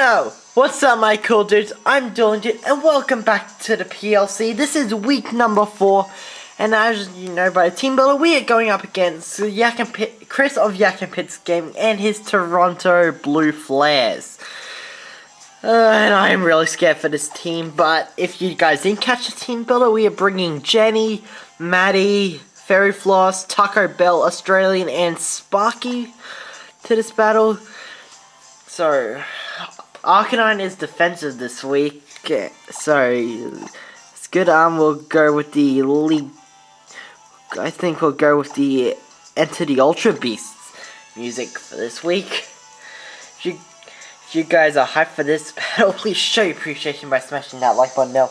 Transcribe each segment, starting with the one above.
OhHellNo! What's up, my cool dudes? I'm DualingDude, and welcome back to the PLC. This is week number 4, and as you know by the team builder, we are going up against Chris of Yak and Pitts Gaming and his Toronto Blue Flares. And I am really scared for this team, but if you guys didn't catch the team builder, we are bringing Jenny, Maddie, Fairy Floss, Taco Bell, Australian, and Sparky to this battle. So, Arcanine is defensive this week, so it's good. We'll go with the league. I think we'll go with the Enter the Ultra Beasts music for this week. If you guys are hyped for this battle, please show your appreciation by smashing that like button now.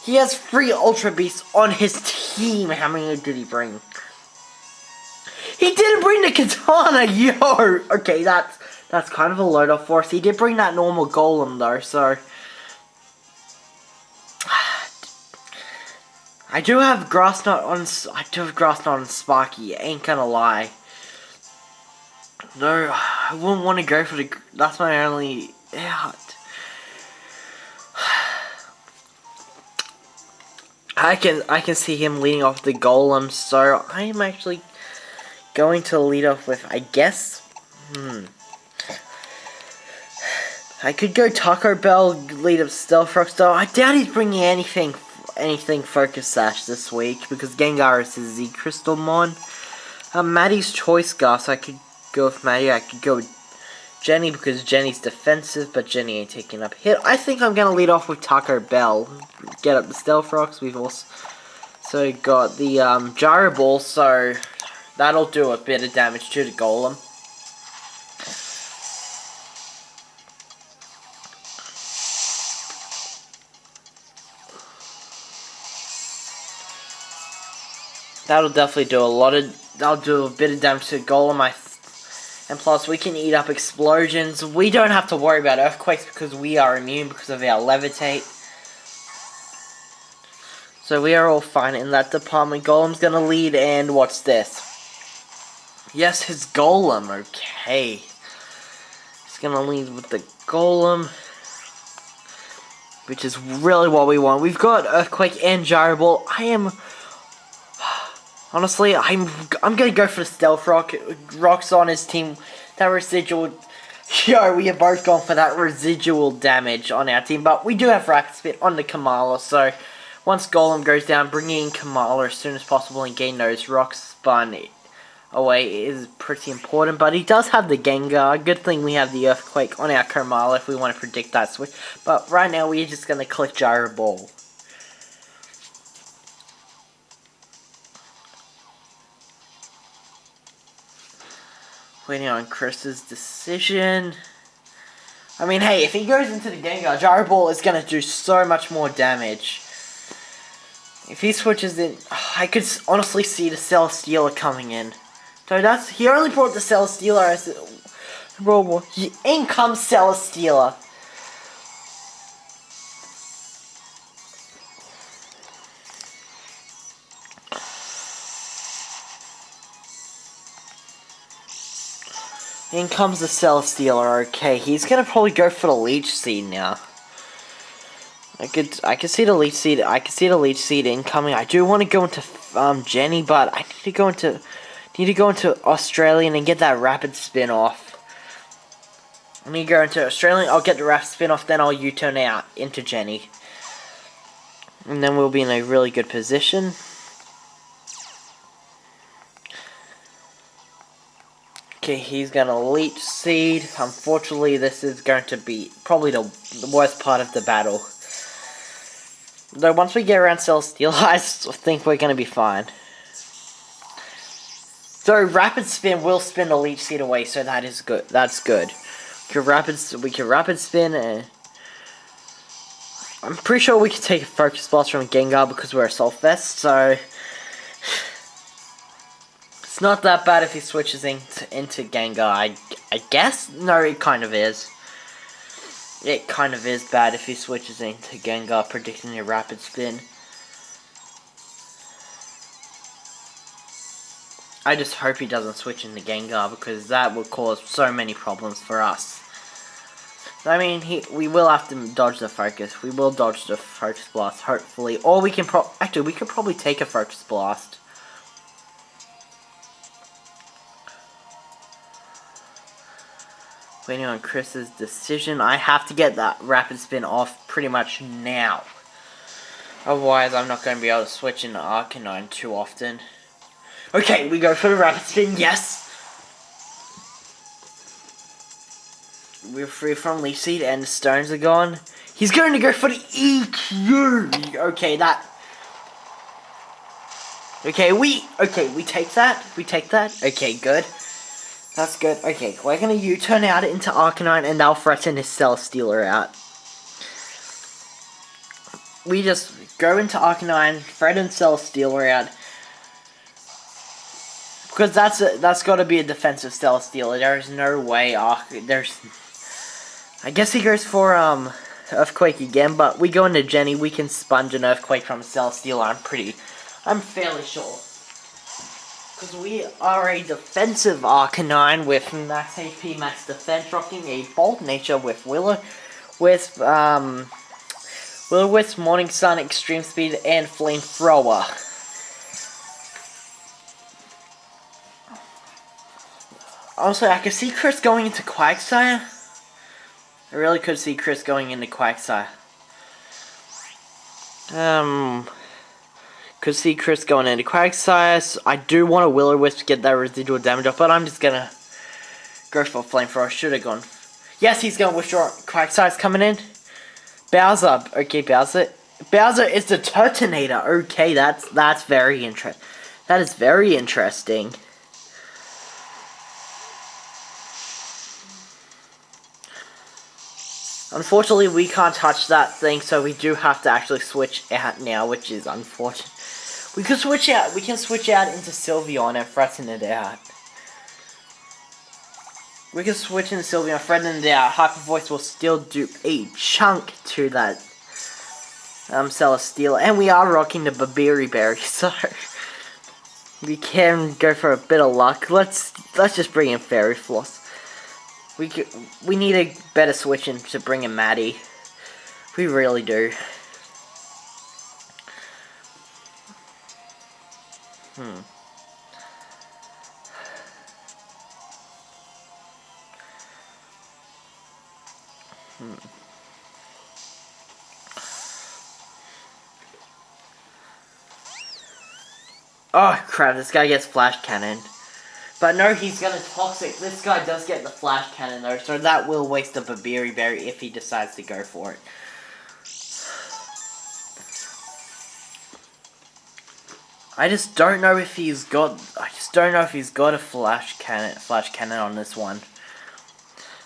He has 3 Ultra Beasts on his team. How many did he bring? He didn't bring the Katana, yo! Okay, that's kind of a load off for us. He did bring that normal Golem though, so I do have Grass Knot on Sparky, ain't gonna lie. No, I wouldn't want to go for the. That's my only. Yeah. I can see him leading off the Golem, so I am actually going to lead off with, I guess. I could go Taco Bell, lead up Stealth Rocks though. I doubt he's bringing anything Focus Sash this week because Gengar is his Z Crystal Mon. Maddie's Choice Scarf, so I could go with Maddie. I could go with Jenny because Jenny's defensive, but Jenny ain't taking up hit. I think I'm gonna lead off with Taco Bell. Get up the Stealth Rocks. We've also got the Gyro Ball, so that'll do a bit of damage to the Golem. That'll definitely do that'll do a bit of damage to the Golem, and plus we can eat up explosions. We don't have to worry about earthquakes because we are immune because of our levitate. So we are all fine in that department. Golem's gonna lead, and what's this? Yes, his Golem, okay. He's gonna lead with the Golem, which is really what we want. We've got Earthquake and Gyro Ball. Honestly, I'm gonna go for the Stealth Rock. Rock's on his team. That residual. Yo, we are both going for that residual damage on our team. But we do have Rapid Spin on the Kamala. So once Golem goes down, bringing in Kamala as soon as possible and getting those rocks spun away is pretty important. But he does have the Gengar. Good thing we have the Earthquake on our Kamala if we want to predict that switch. But right now, we're just gonna click Gyro Ball. Waiting on Chris's decision. I mean, hey, if he goes into the Gengar, Gyro Ball is going to do so much more damage. If he switches in, I could honestly see the Celesteela coming in. So he only brought the Celesteela as in comes Celesteela. In comes the Celesteela, okay. He's gonna probably go for the Leech Seed now. I could see the Leech Seed. I could see the Leech Seed incoming. I do want to go into Jenny, but I need to go into Australian and get that Rapid Spin off. I need to go into Australian. I'll get the Rapid Spin off, then I'll U-turn out into Jenny, and then we'll be in a really good position. Okay, he's gonna Leech Seed. Unfortunately, this is going to be probably the worst part of the battle. Though once we get around Celesteela, I think we're gonna be fine. So Rapid Spin will spin the Leech Seed away, so that is good. That's good. We can Rapid Spin, and I'm pretty sure we can take a Focus Blast from Gengar because we're a Assault Vest. So it's not that bad if he switches into Gengar, I guess? No, it kind of is. It kind of is bad if he switches into Gengar, predicting a Rapid Spin. I just hope he doesn't switch into Gengar because that would cause so many problems for us. I mean, we will have to dodge the focus. We will dodge the focus blast, hopefully. Or we can actually, we could probably take a focus blast. Waiting on Chris's decision. I have to get that rapid spin off pretty much now. Otherwise, I'm not going to be able to switch into Arcanine too often. Okay, we go for the rapid spin. Yes! We're free from Leaf Seed and the stones are gone. He's going to go for the EQ. Okay, that. Okay, we take that. We take that. Okay, good. That's good. Okay, we're going to U-turn out into Arcanine and they'll threaten his Celesteela out. We just go into Arcanine, threaten Celesteela out. Because that's got to be a defensive Celesteela. There is no way. I guess he goes for Earthquake again, but we go into Jenny. We can sponge an Earthquake from Celesteela. I'm fairly sure. Because we are a defensive Arcanine with max HP, max defense, rocking a Bold Nature with Will-O-Wisp, Morning Sun, Extreme Speed, and Flamethrower. Also, I could see Chris going into Quagsire. I really could see Chris going into Quagsire. Could see Chris going into Quagsire. I do want a Will-O-Wisp to get that residual damage off, but I'm just gonna go for Flamethrower. I should have gone. Yes, he's gonna withdraw. Quagsire's coming in. Bowser. Okay, Bowser. Bowser is the Turtonator. Okay, that's very interesting. That is very interesting. Unfortunately, we can't touch that thing, so we do have to actually switch out now, which is unfortunate. We can switch out into Sylveon and threaten it out. We can switch into Sylveon and threaten it out. Hyper Voice will still do a chunk to that Celesteela, and we are rocking the Babiri Berry, so we can go for a bit of luck. Let's just bring in Fairy Floss. We need a better switch in to bring in Maddie. We really do. Oh crap, this guy gets Flash Cannon. But no, he's gonna Toxic. This guy does get the Flash Cannon though, so that will waste a Babiri Berry if he decides to go for it. I just don't know if he's got a Flash Cannon on this one.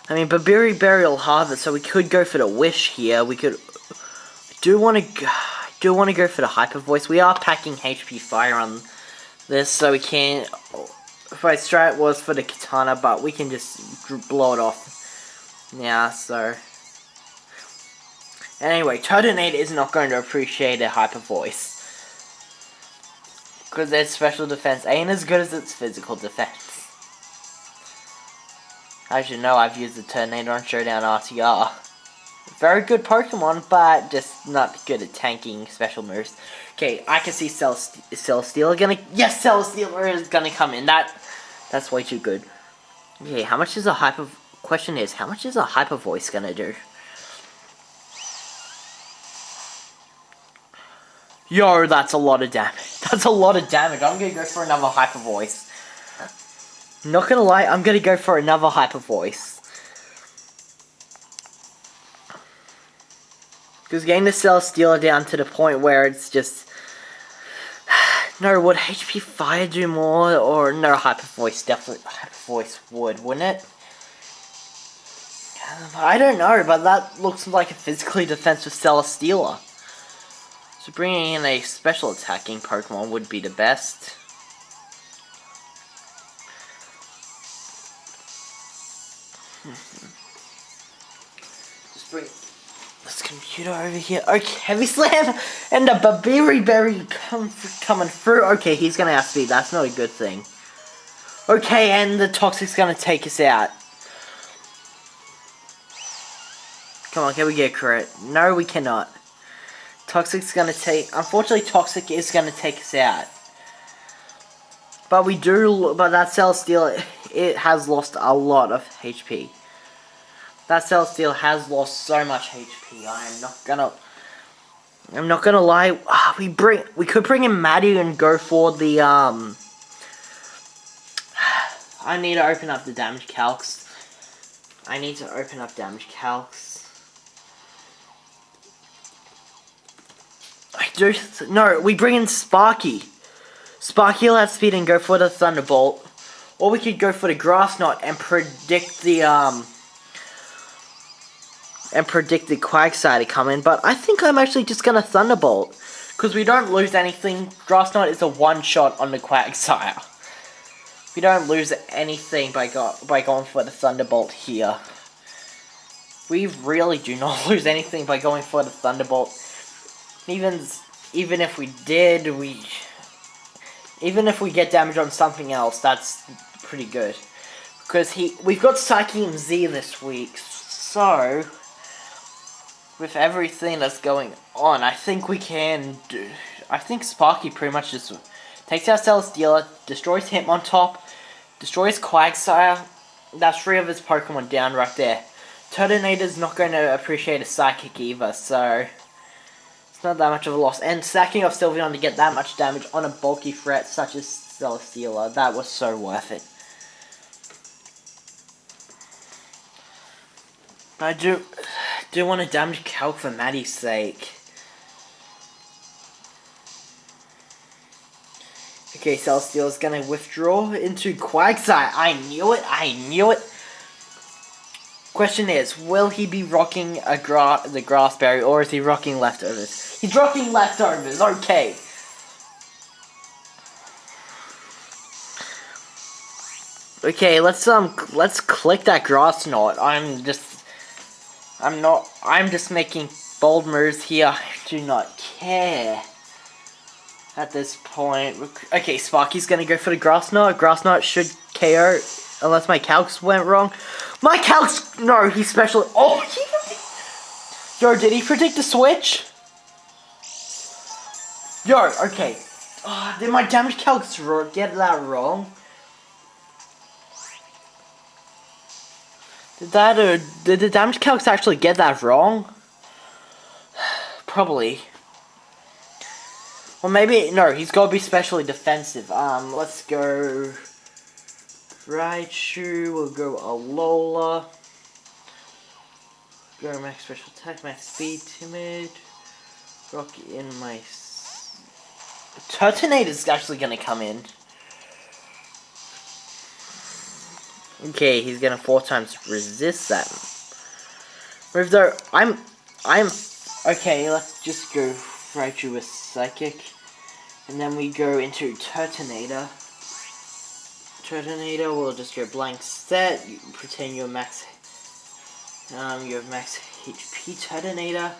I mean, Babiri Berry will have it, so we could go for the Wish here. I do want to go for the Hyper Voice. We are packing HP Fire on this, so we can't. My strat was for the Katana, but we can just blow it off. Yeah, so. Anyway, Turtonator is not going to appreciate a Hyper Voice. Because its special defense ain't as good as its physical defense. As you know, I've used the Turtonator on Showdown RTR. Very good Pokemon, but just not good at tanking special moves. Okay, I can see Celesteela gonna. Yes, Celesteela is gonna come in. That's way too good. Okay, how much is a Hyper? Question is, how much is a Hyper Voice gonna do? Yo, that's a lot of damage. That's a lot of damage. I'm gonna go for another Hyper Voice. Not gonna lie, I'm gonna go for another Hyper Voice. Because getting the Celesteela down to the point where it's just. No, would HP Fire do more? Or no, Hyper Voice, definitely Hyper Voice would, wouldn't it? I don't know, but that looks like a physically defensive Celesteela. So bringing in a special attacking Pokemon would be the best. Just bring this computer over here. Okay, Heavy Slam! And the Babiri Berry coming through. Okay, he's gonna outspeed. That's not a good thing. Okay, and the Toxic's gonna take us out. Come on, can we get crit? No, we cannot. Toxic's gonna take... Unfortunately, Toxic is gonna take us out. But we do... But that Celestial, it has lost a lot of HP. That Celestial has lost so much HP. I'm not gonna lie. We could bring in Maddie and go for the I need to open up the damage calcs. No, we bring in Sparky. Sparky will have speed and go for the Thunderbolt. Or we could go for the Grass Knot and predict the Quagsire to come in, but I think I'm actually just gonna Thunderbolt. Because we don't lose anything. Grass Knot is a one-shot on the Quagsire. We don't lose anything by going for the Thunderbolt here. We really do not lose anything by going for the Thunderbolt. Even if we did, even if we get damage on something else, that's pretty good. Because we've got Psyche MZ this week, so with everything that's going on, I think we can do... I think Sparky pretty much just takes out Celesteela, destroys Hitmontop, destroys Quagsire. That's 3 of his Pokemon down right there. Turtonator's not going to appreciate a Psychic either, so it's not that much of a loss. And sacking off Sylveon to get that much damage on a bulky threat such as Celesteela, that was so worth it. I do want to damage Calc for Maddie's sake. Okay, Celesteela's gonna withdraw into Quagsire. I knew it. Question is, will he be rocking the Grass Berry, or is he rocking Leftovers? He's rocking Leftovers, okay. Okay, let's click that Grass Knot. I'm just making bold moves here. I do not care at this point. Okay, Sparky's gonna go for the Grass Knot. Grass Knot should KO, unless my calcs went wrong. My calcs, no, he's special. Oh, yo, did he predict the switch? Yo, okay. Did my damage calcs get that wrong? Did the damage calcs actually get that wrong? Probably. Or maybe, no, he's got to be specially defensive. Let's go Raichu, we'll go Alola. Go max special attack, max speed, timid. Rock in my... Turtonator's actually going to come in. Okay, he's gonna 4 times resist that. Move though, I'm okay, let's just go Raichu with Psychic. And then we go into Turtonator. Turtonator will just go blank set. You pretend you're max you have max HP Turtonator.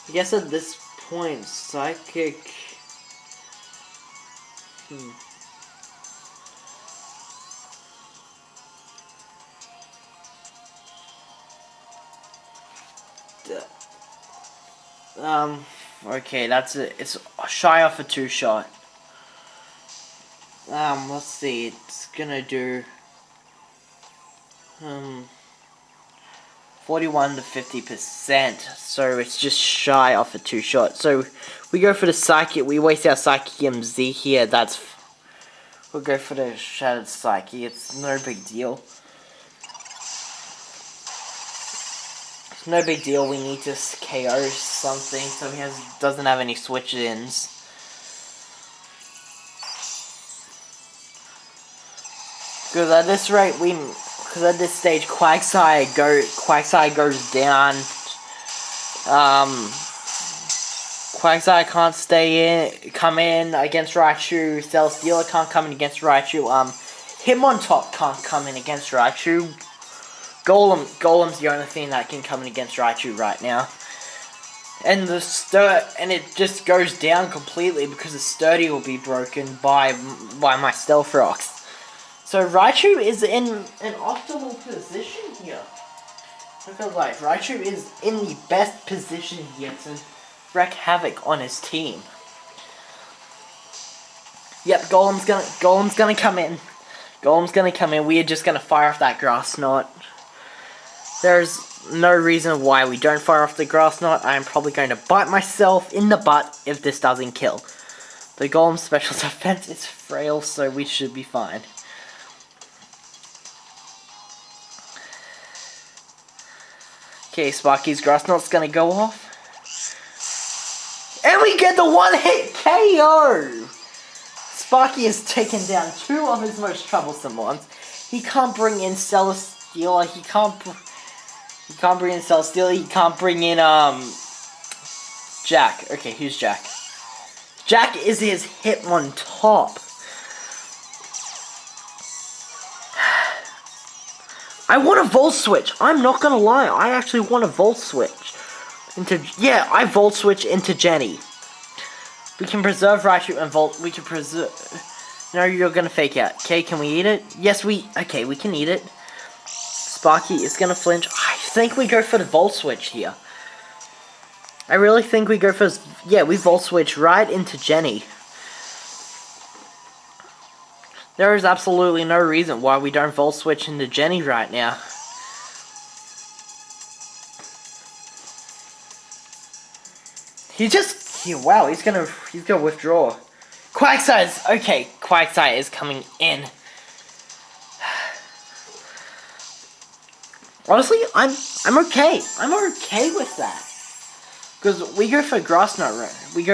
I guess at this point Psychic okay, that's it. It's shy off a 2-shot. Let's see. It's gonna do 41 to 50%. So it's just shy off a 2-shot. So we go for the Psychic. We waste our Psychic MZ here. We'll go for the Shattered Psyche. It's no big deal. It's no big deal. We need to KO something so he doesn't have any switch-ins. Because at this rate, because at this stage, Quagsire goes down. Quagsire can't come in against Raichu. Celesteela can't come in against Raichu. Hitmontop can't come in against Raichu. Golem's the only thing that can come in against Raichu right now. And it just goes down completely because the Sturdy will be broken by my Stealth Rocks. So Raichu is in an optimal position here. Look at life. Raichu is in the best position here to wreak havoc on his team. Yep, Golem's gonna come in. Golem's gonna come in. We are just gonna fire off that grass knot. There's no reason why we don't fire off the grass knot. I am probably going to bite myself in the butt if this doesn't kill. The Golem's special defense is frail, so we should be fine. Okay, Sparky's grass knot's gonna go off. And we get the one-hit KO! Sparky has taken down 2 of his most troublesome ones. He can't bring in Celesteela, he can't bring in Celesteela, he can't bring in, Jack. Okay, who's Jack? Jack is his Hitmontop. I want a Volt Switch. I'm not gonna lie. I actually want a Volt Switch. I Volt Switch into Jenny. We can preserve Raichu and Volt. We can preserve... No, you're gonna fake out. Okay, can we eat it? Yes, okay, we can eat it. Sparky is gonna flinch. I think we go for the Volt Switch here. I really think we go for... Yeah, we Volt Switch right into Jenny. There is absolutely no reason why we don't Volt Switch into Jenny right now. Wow, he's gonna withdraw. Quagsire is coming in. Honestly, I'm okay. I'm okay with that. Because we go for grass knot, right? We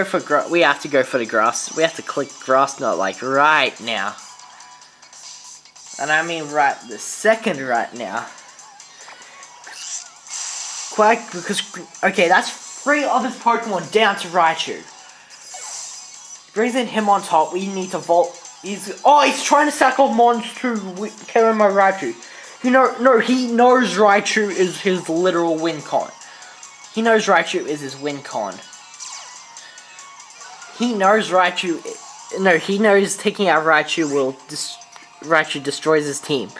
have to go for the grass. We have to click grass knot like right now. And I mean right this second right now. Okay, that's 3 of his Pokemon down to Raichu. Brings in Hitmontop. We need to Volt. He's trying to sack off Mons to carry my Raichu. He knows Raichu is his literal win con. He knows Raichu is his win con. He knows he knows taking out Raichu Raichu destroys his team.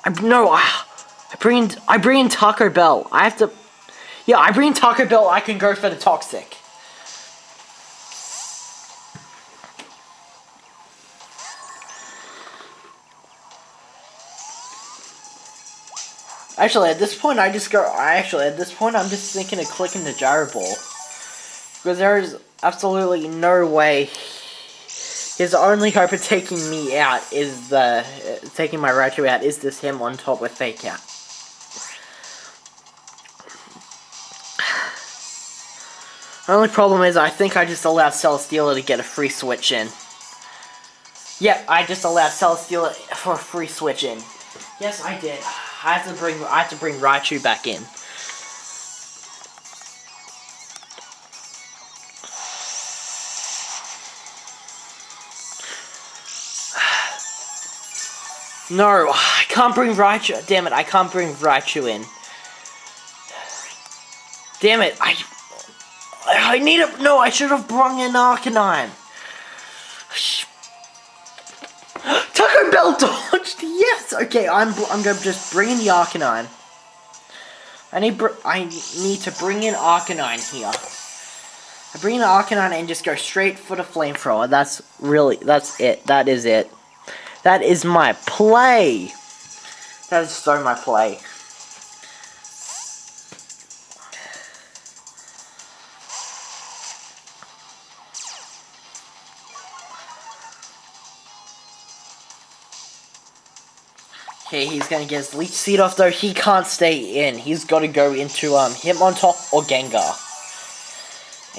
I bring in Taco Bell. I bring in Taco Bell. I can go for the Toxic. Actually, at this point, I'm just thinking of clicking the Gyro Ball. Because there is absolutely no way. His only hope of taking me out is taking my Raichu out is this Hitmontop with Fake Out. The only problem is I think I just allowed Celesteela to get a free switch in. Yep, I just allowed Celesteela for a free switch in. Yes, I did. I have to bring Raichu back in. No, I can't bring Raichu. Damn it, I can't bring Raichu in. Damn it, I need it. No, I should have brought in Arcanine. Taco Bell dodged. Yes. Okay, I'm gonna just bring in the Arcanine. I need to bring in Arcanine here. I bring in the Arcanine and just go straight for the Flamethrower. That's it. That is it. That is my play. That is so my play. Okay, he's gonna get his Leech Seed off though. He can't stay in. He's gotta go into Hitmontop or Gengar.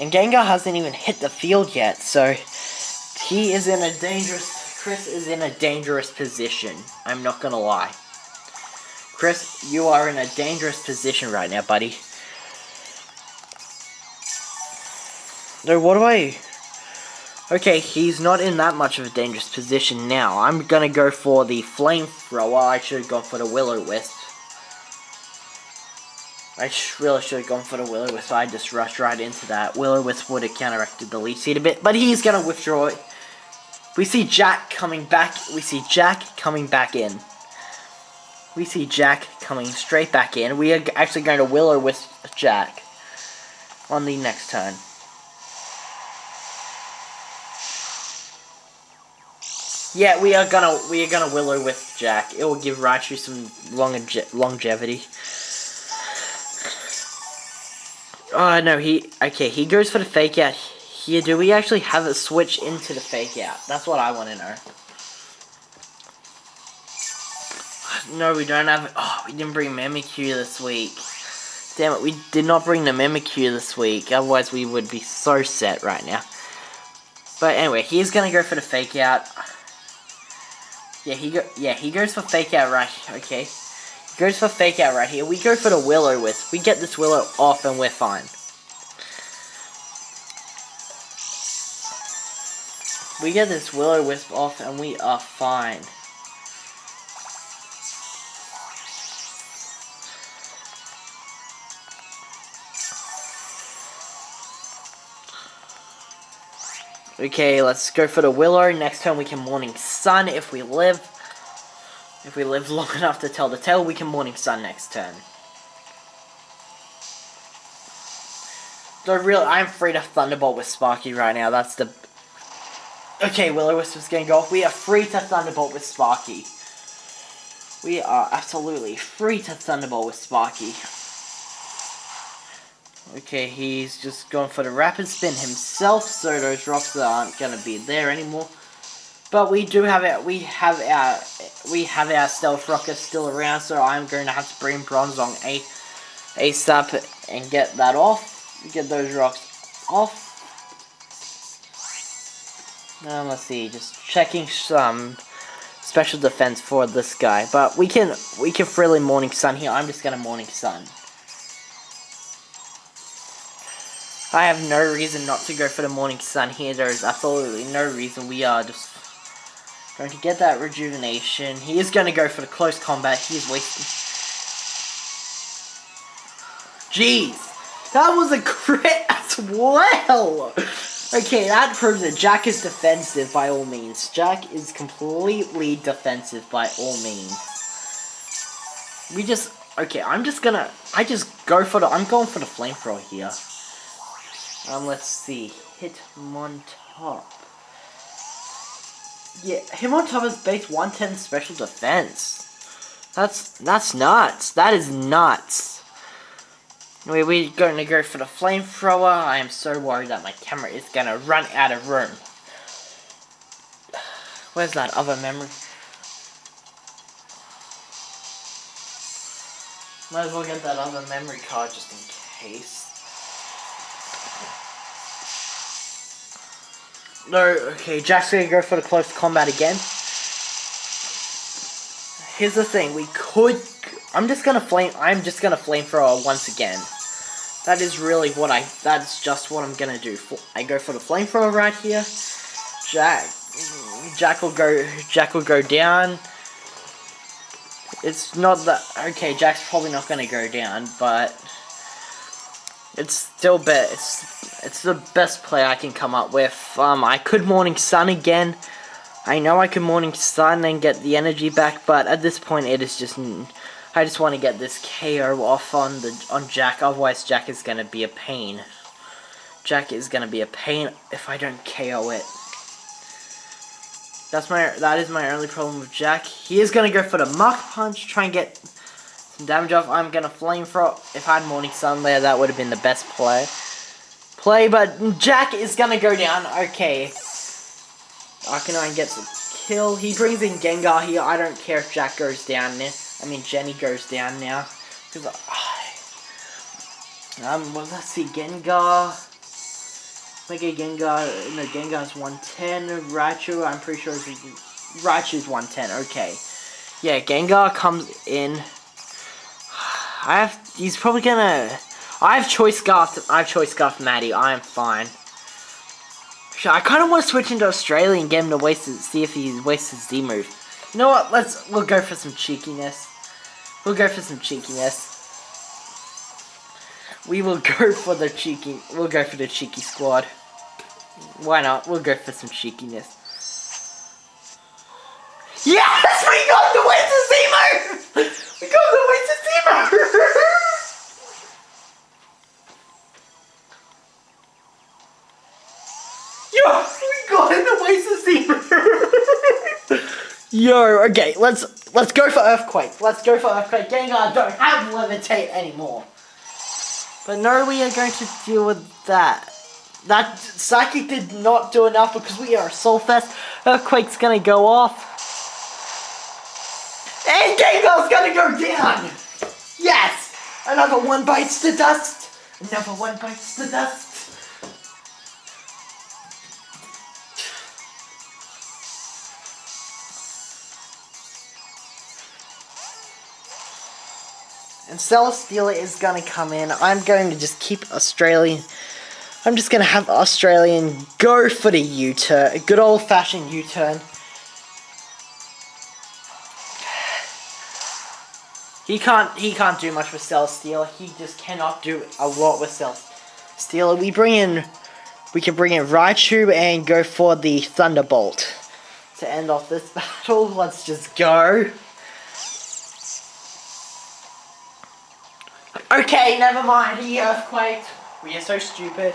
And Gengar hasn't even hit the field yet, so he is in a Chris is in a dangerous position. I'm not gonna lie. Chris, you are in a dangerous position right now, buddy. No, what do I... Okay, he's not in that much of a dangerous position now. I'm gonna go for the Flamethrower. I should have gone for the Will-O-Wisp. I really should have gone for the Will-O-Wisp. I just rushed right into that. Will-O-Wisp would have counteracted the Leech Seed a bit, but he's gonna withdraw it. We see Jack coming back. We see Jack coming back in. We see Jack coming straight back in. We are actually going to will-o-wisp Jack on the next turn. Yeah, we are gonna will-o-wisp Jack. It will give Raichu some longevity. Oh no, he goes for the fake out here. Do we actually have it switch into the fake out? That's what I want to know. No, we don't have it. Oh, we didn't bring Mimikyu this week. Damn it, we did not bring the Mimikyu this week. Otherwise, we would be so set right now. But anyway, he's gonna go for the fake out. Yeah, he goes for fake out right. Okay, he goes for fake out right here. We go for the will-o-wisp. We get this Willow off, and we're fine. We get this will-o-wisp off, and we are fine. Okay, let's go for the Willow. Next turn we can Morning Sun if we live. If we live long enough to tell the tale, we can Morning Sun next turn. I'm free to Thunderbolt with Sparky right now. That's the... Okay, Will-O-Wisp is going to go off. We are free to Thunderbolt with Sparky. We are absolutely free to Thunderbolt with Sparky. Okay, he's just going for the Rapid Spin himself, so those rocks aren't going to be there anymore. But we do have it. We have our Stealth Rocket still around, so I'm going to have to bring Bronzong ASAP and get that off. Get those rocks off. Let's see, just checking some special defense for this guy. But we can freely Morning Sun here. I'm just going to Morning Sun. I have no reason not to go for the Morning Sun here. There is absolutely no reason. We are just going to get that rejuvenation. He is going to go for the close combat. He is wasting. Jeez, that was a crit as well. Okay, that proves that Jack is defensive by all means. Jack is completely defensive by all means. I'm going for the Flamethrower here. Let's see. Hit him on top. Yeah, him on top is base 110 special defense. That's nuts. That is nuts. We're going to go for the Flamethrower. I am so worried that my camera is going to run out of room. Where's that other memory? Might as well get that other memory card just in case. No, okay, Jack's gonna go for the close combat again. Here's the thing, I'm just gonna Flamethrower once again. That's just what I'm gonna do. I go for the Flamethrower right here. Jack will go down. It's not that, okay, Jack's probably not gonna go down, but it's still it's the best play I can come up with. I could Morning Sun again. I know I could Morning Sun and get the energy back, but at this point it is just, I just want to get this KO off on Jack. Otherwise Jack is gonna be a pain. Jack is gonna be a pain if I don't KO it. That is my only problem with Jack. He is gonna go for the Mach Punch, try and get some damage off. I'm gonna Flamethrower. If I had Morning Sun there, that would have been the best play. But Jack is gonna go down. Okay. Arcanine gets a kill. He brings in Gengar here. I don't care if Jack goes down now. I mean, Jenny goes down now. Because well, let's see, Gengar. Mega Gengar. No, Gengar's 110. Raichu, I'm pretty sure Raichu's 110. Okay. Yeah, Gengar comes in. He's probably gonna. I've choice scarfed Maddie. I am fine. I kind of want to switch into Australia and get him to see if he wastes his Z move. You know what? We'll go for some cheekiness. We will go for the cheeky squad. Why not? We'll go for some cheekiness. Yo, okay, let's go for Earthquake. Let's go for Earthquake. Gengar don't have Levitate anymore. But no, we are going to deal with that. That Psychic did not do enough because we are Soul Fest. Earthquake's gonna go off. And Gengar's gonna go down! Yes! Another one bites the dust. Another one bites the dust. And Celesteela is gonna come in. I'm going to just keep Australian. I'm just gonna have Australian go for the U-turn. A good old fashioned U-turn. He can't do much with Celesteela. He just cannot do a lot with Celesteela. We can bring in Raichu and go for the Thunderbolt to end off this battle. Let's just go. Okay, never mind. He Earthquaked. We are so stupid.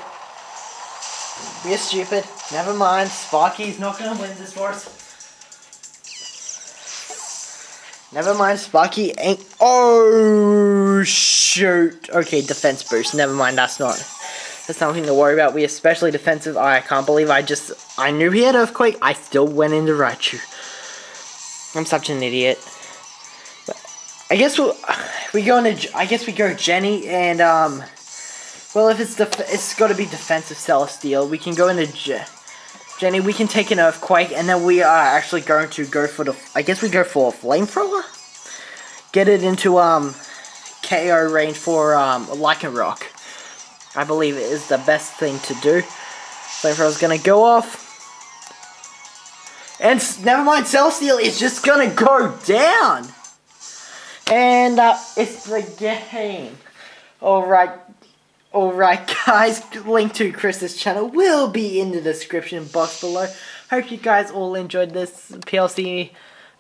We are stupid. Never mind. Sparky's not gonna win this for us. Never mind. Sparky ain't. Oh shoot. Okay, defense boost. Never mind. That's nothing to worry about. We are especially defensive. I can't believe I knew he had Earthquake. I still went into Raichu. I'm such an idiot. I guess we go Jenny and well, if it's got to be defensive Celesteela. We can go into Jenny. We can take an Earthquake, and then we are actually going to go for I guess we go for a Flamethrower. Get it into KO range for Lycanroc. I believe it is the best thing to do. Flamethrower's gonna go off, and never mind. Celesteela is just gonna go down. And it's the game. Alright guys, link to Chris's channel will be in the description box below. Hope you guys all enjoyed this PLC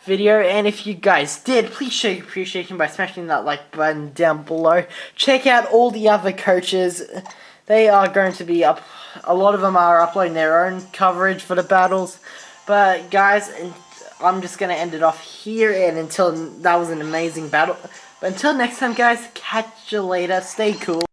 video, and if you guys did, please show your appreciation by smashing that like button down below. Check out all the other coaches. They are going to be up, a lot of them are uploading their own coverage for the battles. But guys, I'm just going to end it off here, and that was an amazing battle. But until next time guys, catch you later, stay cool.